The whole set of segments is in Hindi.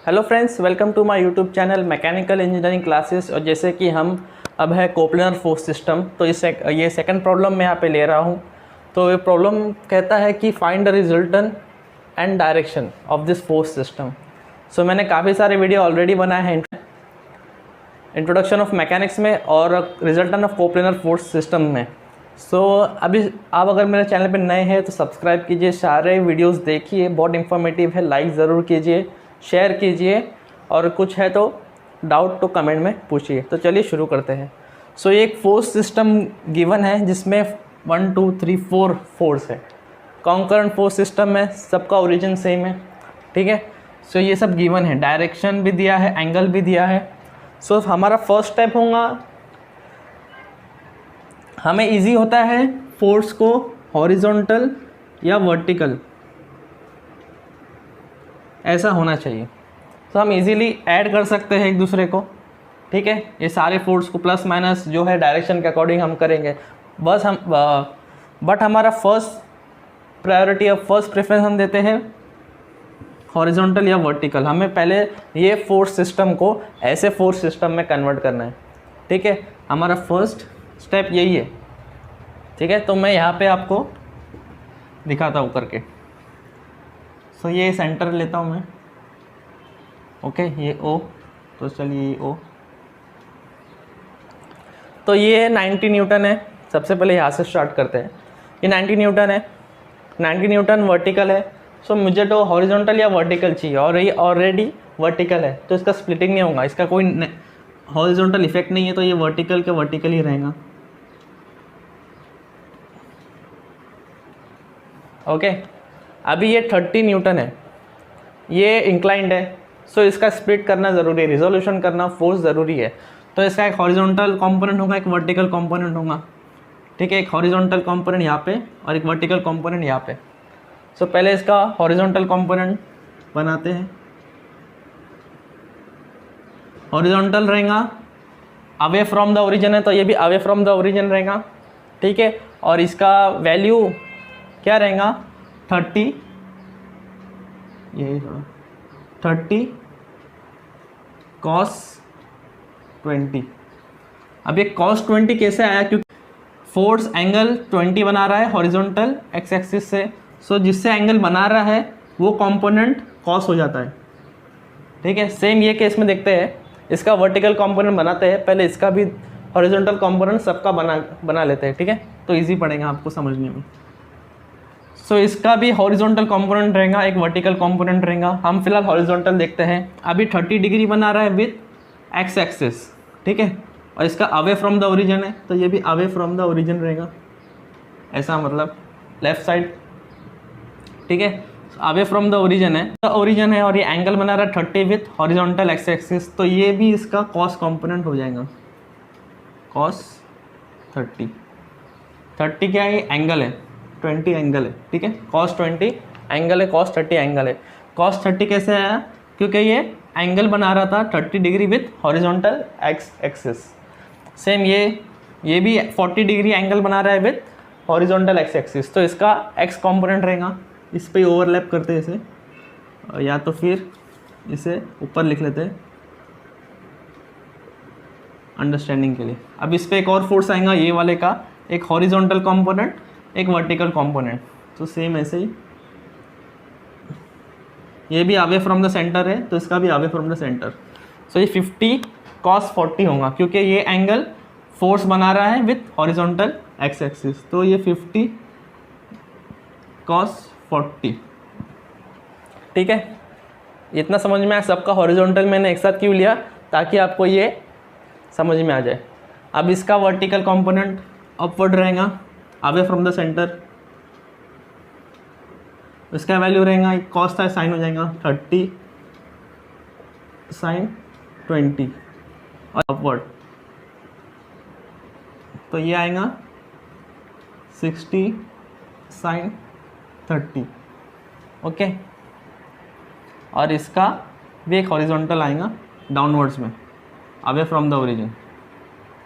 Hello friends, welcome to my YouTube channel mechanical engineering classes. और जैसे कि हम अब है कोप्लनर फोर्स सिस्टम, तो ये सेकंड प्रॉब्लम मैं यहाँ पे ले रहा हूँ। तो ये प्रॉब्लम कहता है कि find the resultant and direction of this force system. So मैंने काफ़ी सारे वीडियो ऑलरेडी बनाए हैं इंट्रोडक्शन ऑफ मैकेनिक्स में और रिजल्टेंट ऑफ कोप्लनर फोर्स सिस्टम में। अभी आप अगर मेरे चैनल पे नए हैं तो सब्सक्राइब कीजिए, सारे वीडियोस देखिए, बहुत इंफॉर्मेटिव है। लाइक ज़रूर कीजिए, शेयर कीजिए, और कुछ है तो डाउट तो कमेंट में पूछिए। तो चलिए शुरू करते हैं। ये एक फोर्स सिस्टम गिवन है जिसमें 1 2 3 4 फोर्स है। कॉन्करेंट फोर्स सिस्टम में सबका ओरिजिन सेम है, ठीक है। ये सब गिवन है, डायरेक्शन भी दिया है, एंगल भी दिया है। हमारा फर्स्ट स्टेप होगा, हमें इजी होता है फोर्स को हॉरिजॉन्टल या वर्टिकल ऐसा होना चाहिए। हम इजीली ऐड कर सकते हैं एक दूसरे को, ठीक है। ये सारे फोर्स को प्लस माइनस जो है डायरेक्शन के अकॉर्डिंग हम करेंगे। बट हमारा फर्स्ट प्रायोरिटी और फर्स्ट प्रेफरेंस हम देते हैं हॉरिजॉन्टल या वर्टिकल। हमें पहले ये फोर्स सिस्टम को ऐसे फोर्स सिस्टम में कन्वर्ट करना है, ठीक है। हमारा फर्स्ट स्टेप यही है, ठीक है। तो मैं यहाँ पे आपको दिखाता हूँ करके। ये सेंटर लेता हूँ मैं, ओके। ये ओ, तो चलिए ये ओ। तो ये 90 न्यूटन है। सबसे पहले यहाँ से स्टार्ट करते हैं। ये 90 न्यूटन है, 90 न्यूटन वर्टिकल है। मुझे तो हॉरिजॉन्टल या वर्टिकल चाहिए, और ये ऑलरेडी वर्टिकल है तो इसका स्प्लिटिंग नहीं होगा, इसका कोई हॉरिजॉन्टल इफेक्ट नहीं है, तो ये वर्टिकल के वर्टिकल ही रहेगा, ओके। अभी ये 30 न्यूटन है, ये इंक्लाइंड है। इसका स्प्लिट करना ज़रूरी है, रिजोल्यूशन करना फोर्स ज़रूरी है। तो इसका एक हॉरिजॉन्टल कंपोनेंट होगा, एक वर्टिकल कंपोनेंट होगा, ठीक है। एक हॉरिजॉन्टल कंपोनेंट यहाँ पे और एक वर्टिकल कंपोनेंट यहाँ पे। पहले इसका हॉरिजॉन्टल कंपोनेंट बनाते हैं। हॉरिजॉन्टल रहेगा, अवे फ्रॉम द ओरिजिन है तो ये भी अवे फ्रॉम द ओरिजिन रहेगा, ठीक है। और इसका वैल्यू क्या रहेगा, 30, यही 30 cos 20। अब ये cos 20 कैसे आया, क्योंकि फोर्स एंगल 20 बना रहा है हॉरिजॉन्टल एक्स एक्सिस से। जिससे एंगल बना रहा है वो कंपोनेंट cos हो जाता है, ठीक है। सेम ये केस में देखते हैं, इसका वर्टिकल कंपोनेंट बनाते हैं, पहले इसका भी हॉरिजॉन्टल कंपोनेंट सबका बना लेते हैं, ठीक है। तो इजी पड़ेगा आपको समझने में। इसका भी हॉरिजॉन्टल कंपोनेंट रहेगा, एक वर्टिकल कंपोनेंट रहेगा। हम फिलहाल हॉरिजॉन्टल देखते हैं। अभी 30 डिग्री बना रहा है विथ एक्स एक्सिस, ठीक है। और इसका अवे फ्रॉम द ओरिजिन है तो ये भी अवे फ्रॉम द ओरिजिन रहेगा, ऐसा मतलब लेफ्ट साइड, ठीक है। अवे फ्रॉम द ओरिजिन है और ये एंगल बना रहा है 30 विथ हॉरिजॉन्टल एक्स एक्सिस, तो ये भी इसका कॉस कंपोनेंट हो जाएगा, कॉस 30 क्या है, एंगल है, 20 एंगल है, ठीक है। cos 20 एंगल है, cos 30 एंगल है। cos 30 कैसे आया, क्योंकि ये एंगल बना रहा था 30 degree with horizontal x axis. Same ये भी 40 डिग्री एंगल बना रहा है विथ हॉरिजॉन्टल एक्स एक्सिस, तो इसका एक्स कंपोनेंट रहेगा। इस पे ओवरलैप करते हैं इसे, या तो फिर इसे ऊपर लिख लेते हैं अंडरस्टैंडिंग के लिए। अब इस पे एक और फोर्स आएगा, ये वाले का एक हॉरिजॉन्टल कंपोनेंट, एक वर्टिकल कंपोनेंट। तो सेम ऐसे ही ये भी अवे फ्रॉम द सेंटर है तो इसका भी अवे फ्रॉम द सेंटर। ये 50 cos 40 होगा, क्योंकि ये एंगल फोर्स बना रहा है विथ हॉरिजॉन्टल एक्स एक्सिस, तो ये 50 cos 40, ठीक है। इतना समझ में आया। सबका हॉरिजॉन्टल मैंने एक साथ क्यों लिया, ताकि आपको ये समझ में आ जाए। अब इसका वर्टिकल कंपोनेंट अपवर्ड रहेगा, अवे फ्रॉम द सेंटर। इसका वैल्यू रहेगा, कॉस था साइन हो जाएगा 30 साइन 20 और अपवर्ड, तो ये आएगा 60 साइन 30, ओके। और इसका भी एक हॉरिजॉन्टल आएगा डाउनवर्ड्स में, away from the origin,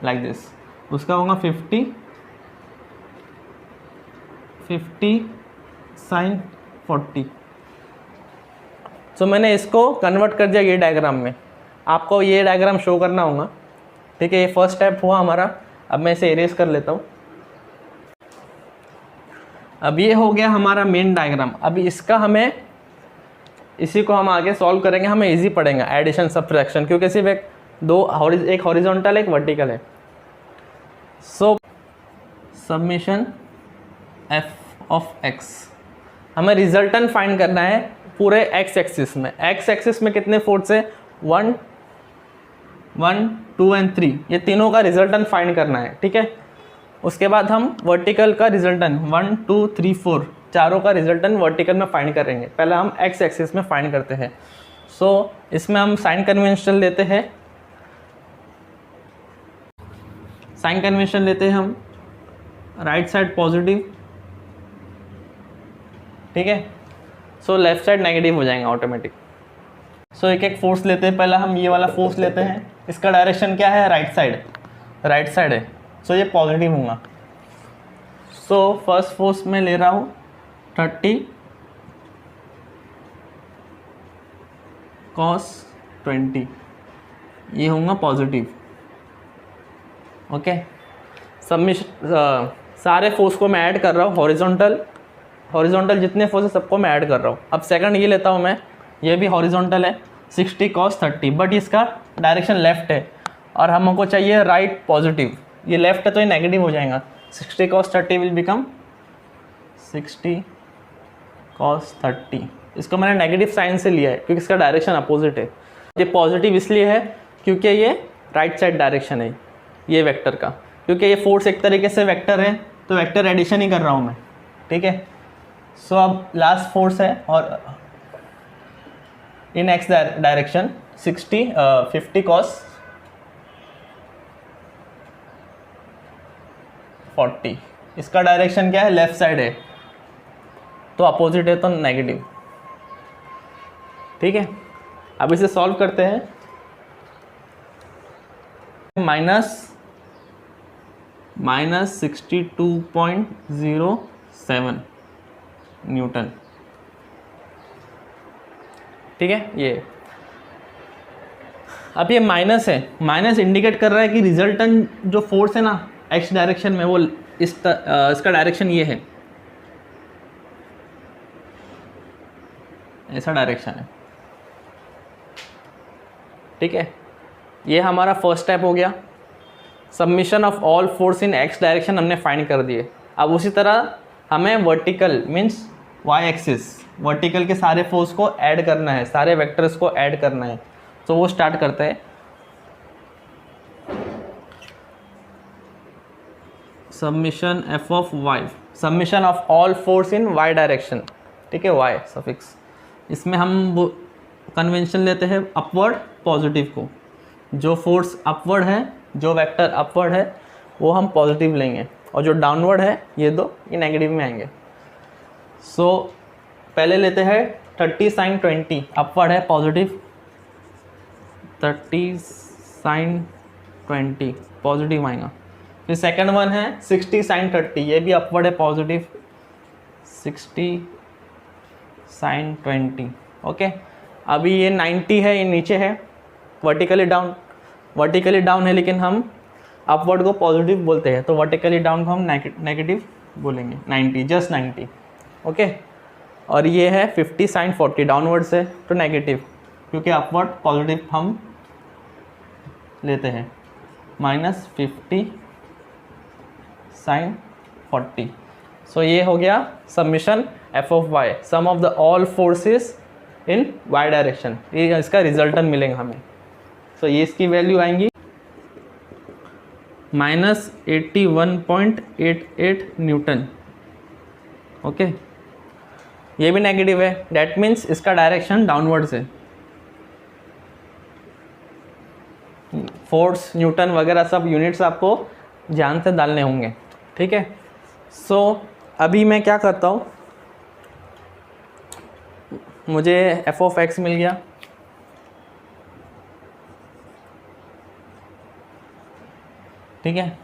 like this. उसका होगा 50 साइन 40। सो मैंने इसको कन्वर्ट कर दिया ये डायग्राम में, आपको ये डायग्राम शो करना होगा, ठीक है। ये फर्स्ट स्टेप हुआ हमारा। अब मैं इसे इरेज कर लेता हूँ। अब ये हो गया हमारा मेन डायग्राम। अब इसका हमें, इसी को हम आगे सॉल्व करेंगे, हमें इजी पड़ेगा एडिशन सब्ट्रैक्शन, क्योंकि सिर्फ एक हॉरिजॉन्टल एक वर्टिकल है। सो सबमिशन एफ ऑफ एक्स, हमें रिजल्टेंट फाइंड करना है पूरे एक्स एक्सिस में। एक्स एक्सिस में कितने फोर्स है, 1, 2 एंड 3, ये तीनों का रिजल्टेंट फाइंड करना है, ठीक है। उसके बाद हम वर्टिकल का रिजल्टेंट 1, 2, 3, 4 चारों का रिजल्टेंट वर्टिकल में फाइंड करेंगे। पहले हम एक्स एक्सिस में फाइंड करते हैं। सो इसमें हम साइन कन्वेंशन लेते हैं, साइन कन्वेंशन लेते हैं हम राइट साइड पॉजिटिव, ठीक है। सो लेफ्ट साइड नेगेटिव हो जाएंगे ऑटोमेटिक। सो एक एक फोर्स लेते हैं। पहला हम ये वाला फोर्स लेते हैं, इसका डायरेक्शन क्या है, राइट साइड, राइट साइड है। सो ये पॉजिटिव होगा। सो फर्स्ट फोर्स में ले रहा हूँ 30 cos 20, ये होगा पॉजिटिव, ओके। सबमिशन सारे फोर्स को मैं ऐड कर रहा हूँ, हॉरिजॉन्टल जितने फोर्स है सबको मैं ऐड कर रहा हूँ। अब सेकंड ये लेता हूँ मैं, ये भी हॉरिजॉन्टल है 60 cos 30, बट इसका डायरेक्शन लेफ्ट है और हमको चाहिए राइट पॉजिटिव। ये लेफ्ट है तो ये नेगेटिव हो जाएगा, 60 cos 30 विल बिकम 60 cos 30। इसको मैंने नेगेटिव साइन से लिया है क्योंकि इसका डायरेक्शन अपोजिट है। ये पॉजिटिव इसलिए है क्योंकि ये राइट साइड डायरेक्शन है ये वेक्टर का, क्योंकि ये फोर्स एक तरीके से वेक्टर है तो वेक्टर एडिशन ही कर रहा हूँ मैं, ठीक है। सो अब लास्ट फोर्स है और इन एक्स डायरेक्शन 50 cos 40, इसका डायरेक्शन क्या है, लेफ्ट साइड है तो अपोजिट है तो नेगेटिव, ठीक है। अब इसे सॉल्व करते हैं। माइनस 62.07 न्यूटन, ठीक है। ये अब ये माइनस है, माइनस इंडिकेट कर रहा है कि रिजल्टेंट जो फोर्स है ना एक्स डायरेक्शन में, वो इसका डायरेक्शन ये है, ऐसा डायरेक्शन है, ठीक है। ये हमारा फर्स्ट स्टेप हो गया। Submission of all force in X direction हमने फाइंड कर दिए। अब उसी तरह हमें vertical means Y axis, vertical के सारे फोर्स को ऐड करना है, सारे वेक्टर्स को ऐड करना है। तो वो स्टार्ट करते हैं। Submission F of Y, submission of all force in Y direction, ठीक है, वाई सफिक्स। इसमें हम वो कन्वेंशन लेते हैं अपवर्ड पॉजिटिव को, जो फोर्स अपवर्ड है, जो वेक्टर अपवर्ड है वो हम पॉजिटिव लेंगे और जो डाउनवर्ड है ये दो, ये नेगेटिव में आएंगे। सो पहले लेते हैं 30 sin 20, अपवर्ड है पॉजिटिव, 30 sin 20 पॉजिटिव आएगा। फिर सेकंड वन है 60 sin 30, ये भी अपवर्ड है पॉजिटिव, 60 sin 20, ओके। अभी ये 90 है, ये नीचे है, वर्टिकली डाउन है, लेकिन हम अपवर्ड को पॉजिटिव बोलते हैं तो वर्टिकली डाउन को हम नेगेटिव बोलेंगे, 90, जस्ट 90, ओके। और ये है 50 sin 40, डाउनवर्ड से तो नेगेटिव, क्योंकि अपवर्ड पॉजिटिव हम लेते हैं, -50 sin 40। सो ये हो गया submission F of Y, sum of the all forces in Y direction, ये इसका रिजल्टेंट मिलेगा हमें। सो ये इसकी वैल्यू आएंगी -81.88 न्यूटन, ओके। ये भी नेगेटिव है, डैट मीन्स इसका डायरेक्शन डाउनवर्ड से। फोर्स, न्यूटन वगैरह सब यूनिट्स आपको ध्यान से डालने होंगे, ठीक है। सो अभी मैं क्या करता हूँ, मुझे एफ ऑफ एक्स मिल गया, ठीक है,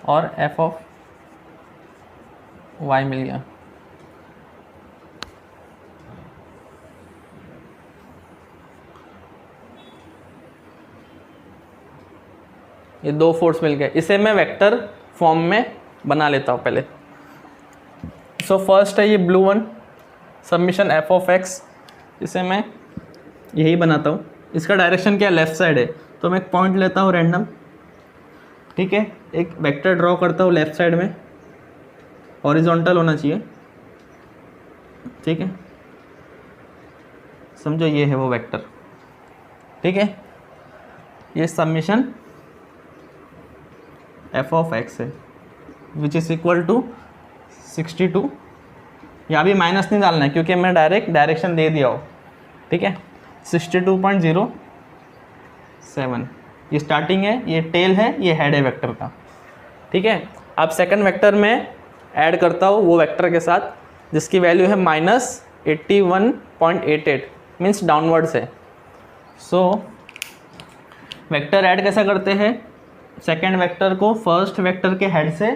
और एफ ऑफ वाई मिल गया। ये दो फोर्स मिल गए, इसे मैं वेक्टर फॉर्म में बना लेता हूँ पहले। सो फर्स्ट है ये blue one, submission F of x, इसे मैं यही बनाता हूँ। इसका डायरेक्शन क्या, लेफ़्ट साइड है, तो मैं एक पॉइंट लेता हूँ रैंडम, ठीक है, एक वेक्टर ड्रॉ करता हूँ लेफ़्ट साइड में, हॉरिजॉन्टल होना चाहिए, ठीक है, समझो ये है वो वेक्टर, ठीक है। ये सबमिशन एफ ऑफ एक्स है विच इज़ इक्वल टू 62, यहाँ भी माइनस नहीं डालना है क्योंकि मैं डायरेक्ट डायरेक्शन दे दिया हो, ठीक है। 62.07 ये स्टार्टिंग है, ये टेल है, ये हेड है वेक्टर का, ठीक है। अब सेकंड वेक्टर में ऐड करता हूँ वो वेक्टर के साथ जिसकी वैल्यू है -81.88, मीन्स डाउनवर्ड्स है। सो वेक्टर ऐड कैसा करते हैं, सेकंड वेक्टर को फर्स्ट वेक्टर के हेड से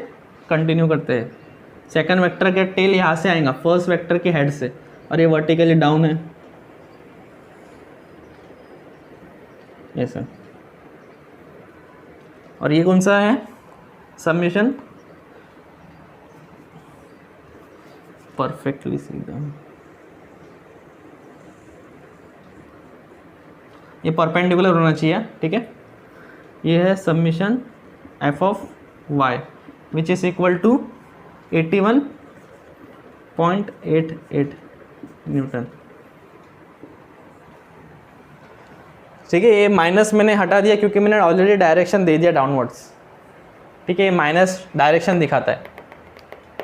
कंटिन्यू करते हैं, सेकंड वेक्टर का टेल यहाँ से आएगा फर्स्ट वेक्टर के हेड से, और ये वर्टिकली डाउन है ऐसा। और ये कौन सा है, सबमिशन परफेक्टली सीधा, ये परपेंडिकुलर होना चाहिए, ठीक है। ये है submission F of Y which is equal to 81.88 newton, ठीक है। ये माइनस मैंने हटा दिया क्योंकि मैंने ऑलरेडी डायरेक्शन दे दिया डाउनवर्ड्स, ठीक है। ये माइनस डायरेक्शन दिखाता है,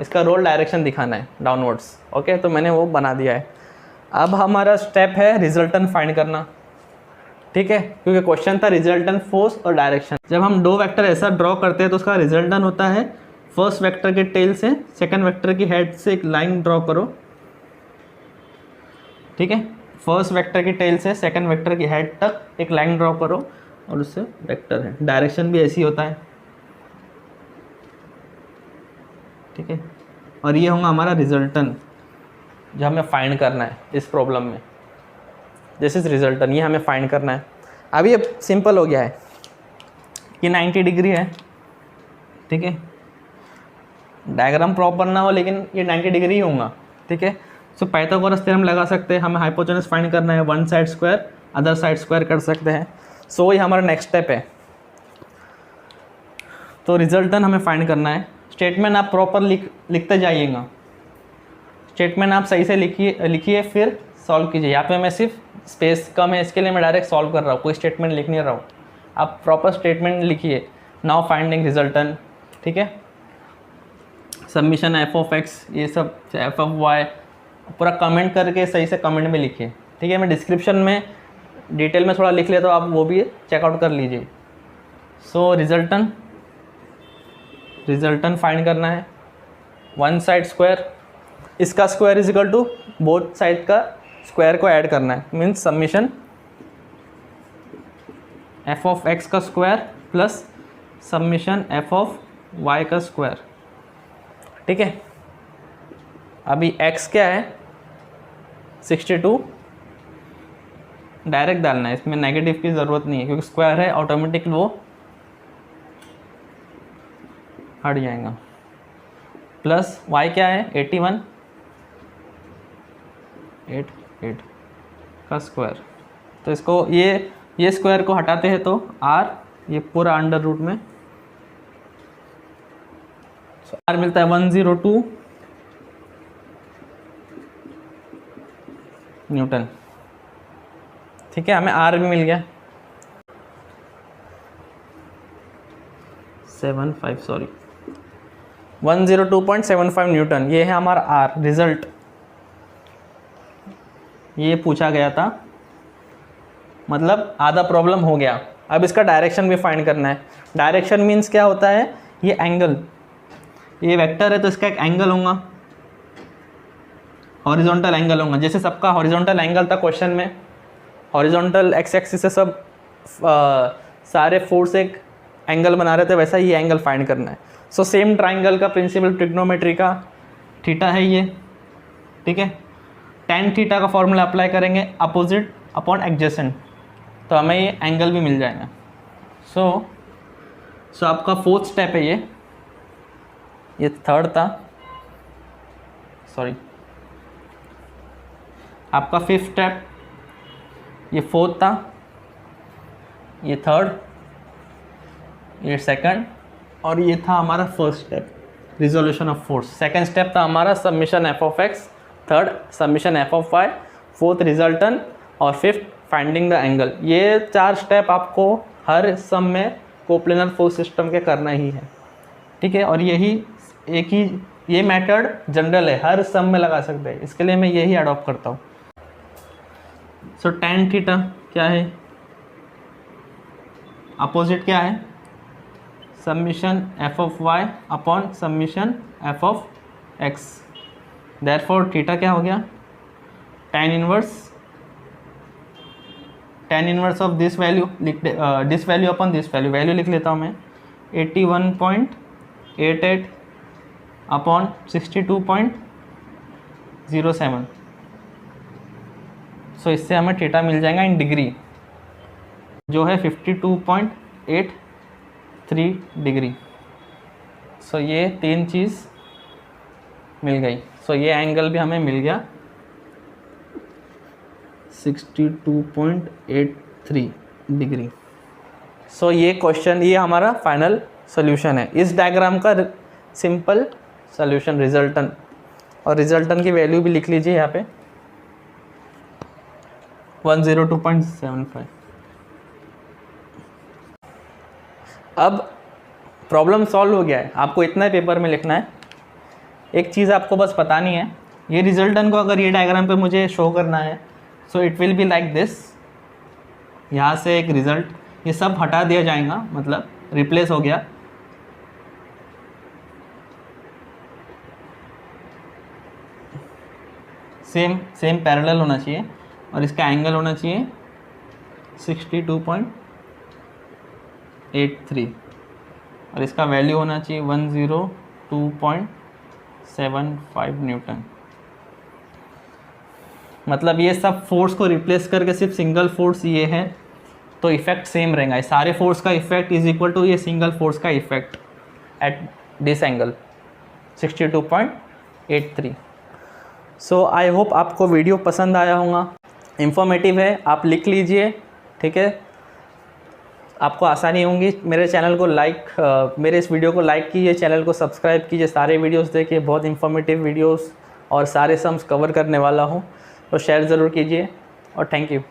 इसका रोल डायरेक्शन दिखाना है डाउनवर्ड्स, ओके, तो मैंने वो बना दिया है। अब हमारा स्टेप है रिजल्टेंट फाइंड करना, ठीक है, क्योंकि क्वेश्चन था रिजल्टेंट फोर्स और डायरेक्शन। जब हम दो वेक्टर ऐसा ड्रॉ करते हैं तो उसका रिजल्टेंट होता है फर्स्ट वेक्टर के टेल से सेकंड वेक्टर की हेड से एक लाइन ड्रॉ करो, ठीक है, फर्स्ट वेक्टर की टेल से सेकंड वेक्टर की हेड तक एक लाइन ड्रॉ करो और उससे वेक्टर है, डायरेक्शन भी ऐसी होता है, ठीक है। और ये होगा हमारा रिजल्टेंट जो हमें फाइंड करना है इस प्रॉब्लम में, दिस इज रिजल्टेंट, ये हमें फाइंड करना है। अभी ये सिंपल हो गया है कि 90 डिग्री है, ठीक है, डायग्राम प्रॉपर ना हो लेकिन ये 90 डिग्री ही होगा, ठीक है। सो पाइथागोरस थ्योरम लगा सकते हैं, हमें हाइपोटेनस फाइंड करना है, one side square other side square कर सकते हैं। सो ये हमारा नेक्स्ट स्टेप है, तो रिजल्टेंट हमें फाइंड करना है। स्टेटमेंट आप प्रॉपर लिखते जाइएगा, स्टेटमेंट आप सही से लिखिए फिर सॉल्व कीजिए। यहाँ पे मैं सिर्फ स्पेस कम है इसके लिए मैं डायरेक्ट सॉल्व कर रहा हूँ, कोई स्टेटमेंट लिख नहीं रहा हूँ, आप प्रॉपर स्टेटमेंट लिखिए। नाउ फाइंडिंग रिजल्टेंट, ठीक है, सबमिशन एफ ऑफ एक्स, ये सब एफ ऑफ वाई पूरा कमेंट करके सही से कमेंट में लिखिए, ठीक है। मैं डिस्क्रिप्शन में डिटेल में थोड़ा लिख लेता हूँ, आप वो भी चेकआउट कर लीजिए। सो रिजल्टेंट फाइंड करना है, वन साइड स्क्वायर, इसका square is equal to both side का स्क्वायर को ऐड करना है, means submission F of X का square plus submission F of Y का स्क्वायर, ठीक है। अभी x क्या है 62, डायरेक्ट डालना है, इसमें नेगेटिव की ज़रूरत नहीं है क्योंकि स्क्वायर है, ऑटोमेटिक वो हट जाएगा। प्लस y क्या है 81.88 का स्क्वायर, तो इसको ये स्क्वायर को हटाते हैं तो r, ये पूरा अंडर रूट में, r मिलता है 102 न्यूटन, ठीक है। हमें r भी मिल गया 102.75 न्यूटन, ये है हमारा r रिजल्ट, ये पूछा गया था, मतलब आधा प्रॉब्लम हो गया। अब इसका डायरेक्शन भी फाइंड करना है। डायरेक्शन मीन्स क्या होता है, ये एंगल, ये वेक्टर है तो इसका एक एंगल होगा, हॉरिजॉन्टल एंगल होगा, जैसे सबका हॉरिजॉन्टल एंगल था क्वेश्चन में, हॉरिजॉन्टल एक्स एक्सिस से सब सारे फोर्स एक एंगल बना रहे थे, वैसा ही एंगल फाइंड करना है। सो सेम ट्राइंगल का प्रिंसिपल ट्रिग्नोमेट्री का थीटा है ये, ठीक है। tan थीटा का फॉर्मूला अप्लाई करेंगे अपोजिट अपॉन एडजेसेंट, तो हमें ये एंगल भी मिल जाएगा। सो सो आपका फोर्थ स्टेप है ये थर्ड था, सॉरी आपका फिफ्थ स्टेप, ये फोर्थ था, ये थर्ड, ये सेकंड, और ये था हमारा first step resolution of force. Second step था हमारा submission F of X, third submission F of Y, fourth resultant, और फिफ्थ फाइंडिंग द एंगल। ये 4 स्टेप आपको हर सम में कोप्लेनर फोर्स सिस्टम के करना ही है, ठीक है। और यही एक ही ये मेथड जनरल है, हर सम में लगा सकते हैं, इसके लिए मैं यही अडॉप्ट करता हूँ। सो tan थीटा क्या है, अपोजिट क्या है, submission F of Y upon submission F of X. Therefore theta क्या हो गया, tan inverse of this value, this value upon this value, value लिख लेता हूँ मैं 81.88 अपॉन 62.07। सो इससे हमें थीटा मिल जाएगा इन डिग्री, जो है 52.83 डिग्री। सो ये 3 चीज़ मिल गई। सो ये एंगल भी हमें मिल गया 62.83 डिग्री। सो ये क्वेश्चन, ये हमारा फाइनल सोल्यूशन है इस डायग्राम का, सिंपल सोल्यूशन रिजल्टन, और रिजल्टन की वैल्यू भी लिख लीजिए यहाँ पे 102.75। अब प्रॉब्लम सॉल्व हो गया है, आपको इतना ही पेपर में लिखना है। एक चीज़ आपको बस बतानी है, ये रिजल्टन को अगर ये डायग्राम पे मुझे शो करना है, so it will be like this. यहाँ से एक रिज़ल्ट, ये सब हटा दिया जाएगा, मतलब रिप्लेस हो गया। सेम पैरेलल होना चाहिए, और इसका एंगल होना चाहिए 62.83, और इसका वैल्यू होना चाहिए 102.75 न्यूटन। मतलब ये सब फोर्स को रिप्लेस करके सिर्फ सिंगल फोर्स ये है, तो इफेक्ट सेम रहेगा। सारे फोर्स का इफेक्ट इज इक्वल टू ये सिंगल फोर्स का effect at this angle 62.83। So I hope आपको वीडियो पसंद आया होगा, इंफॉर्मेटिव है, आप लिख लीजिए, ठीक है। आपको आसानी होंगी। मेरे चैनल को मेरे इस वीडियो को लाइक कीजिए, चैनल को सब्सक्राइब कीजिए, सारे वीडियोस देखिए, बहुत इंफॉर्मेटिव वीडियोस और सारे सम्स कवर करने वाला हूँ, तो शेयर ज़रूर कीजिए, और थैंक यू।